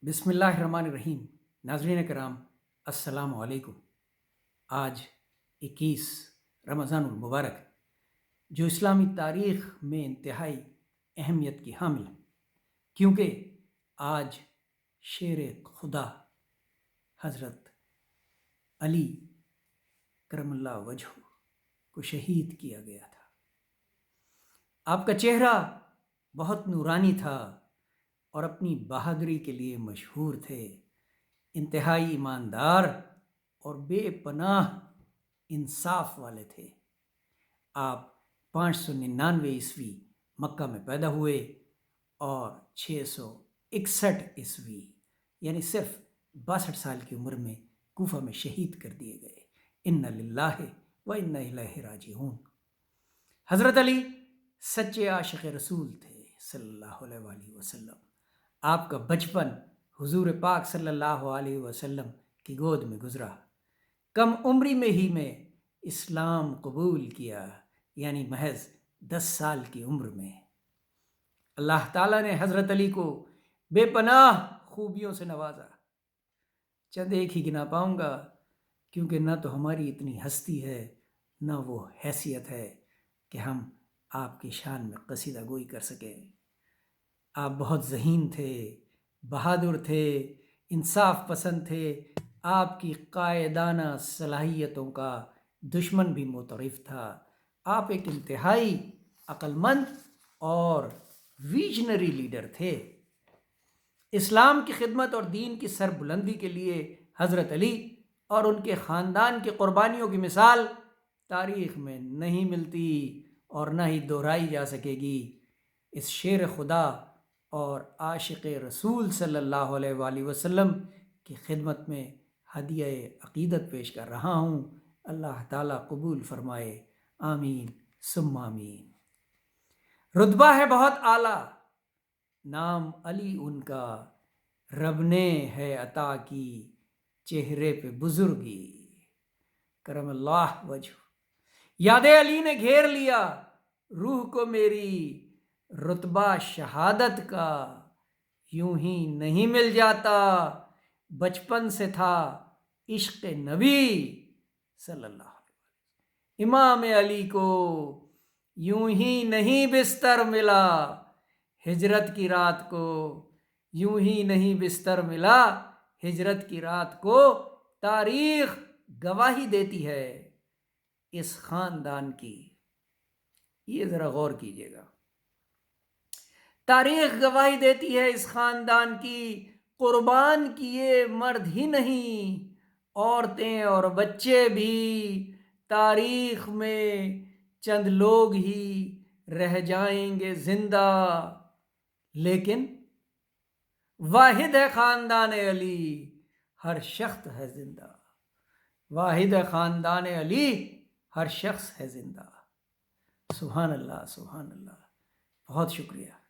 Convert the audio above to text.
بسم اللہ الرحمن الرحیم۔ ناظرین کرام السلام علیکم۔ آج 21 رمضان المبارک جو اسلامی تاریخ میں انتہائی اہمیت کی حامل ہے، کیونکہ آج شیر خدا حضرت علی کرم اللہ وجہہ کو شہید کیا گیا تھا۔ آپ کا چہرہ بہت نورانی تھا اور اپنی بہادری کے لیے مشہور تھے۔ انتہائی ایماندار اور بے پناہ انصاف والے تھے۔ آپ 599 عیسوی مکہ میں پیدا ہوئے اور 661 عیسوی یعنی صرف 62 سال کی عمر میں کوفہ میں شہید کر دیے گئے۔ انا للہ و انا الیہ راجعون۔ حضرت علی سچے عاشق رسول تھے صلی اللہ علیہ وآلہ وسلم۔ آپ کا بچپن حضور پاک صلی اللہ علیہ وسلم کی گود میں گزرا۔ کم عمری میں ہی میں اسلام قبول کیا، یعنی محض 10 سال کی عمر میں۔ اللہ تعالیٰ نے حضرت علی کو بے پناہ خوبیوں سے نوازا۔ چند ایک ہی گنا پاؤں گا، کیونکہ نہ تو ہماری اتنی ہستی ہے، نہ وہ حیثیت ہے کہ ہم آپ کی شان میں قصیدہ گوئی کر سکیں۔ آپ بہت ذہین تھے، بہادر تھے، انصاف پسند تھے۔ آپ کی قائدانہ صلاحیتوں کا دشمن بھی معترف تھا۔ آپ ایک انتہائی عقل مند اور ویژنری لیڈر تھے۔ اسلام کی خدمت اور دین کی سربلندی کے لیے حضرت علی اور ان کے خاندان کی قربانیوں کی مثال تاریخ میں نہیں ملتی اور نہ ہی دہرائی جا سکے گی۔ اس شیر خدا اور عاشق رسول صلی اللہ علیہ وآلہ وسلم کی خدمت میں ہدیہ عقیدت پیش کر رہا ہوں۔ اللہ تعالیٰ قبول فرمائے، آمین ثم آمین۔ رتبہ ہے بہت اعلیٰ، نام علی ان کا، رب نے ہے عطا کی چہرے پہ بزرگی، کرم اللہ وجہ۔ یاد علی نے گھیر لیا روح کو میری، رتبہ شہادت کا یوں ہی نہیں مل جاتا، بچپن سے تھا عشق نبی صلی اللہ علیہ وسلم۔ امام علی کو یوں ہی نہیں بستر ملا، ہجرت کی رات کو یوں ہی نہیں بستر ملا، ہجرت کی رات کو تاریخ گواہی دیتی ہے اس خاندان کی۔ یہ ذرا غور کیجیے گا، تاریخ گواہی دیتی ہے اس خاندان کی، قربان کیے مرد ہی نہیں عورتیں اور بچے بھی، تاریخ میں چند لوگ ہی رہ جائیں گے زندہ، لیکن واحد ہے خاندان علی، ہر شخص ہے زندہ۔ واحد ہے خاندان علی، ہر شخص ہے زندہ۔ سبحان اللہ، سبحان اللہ۔ بہت شکریہ۔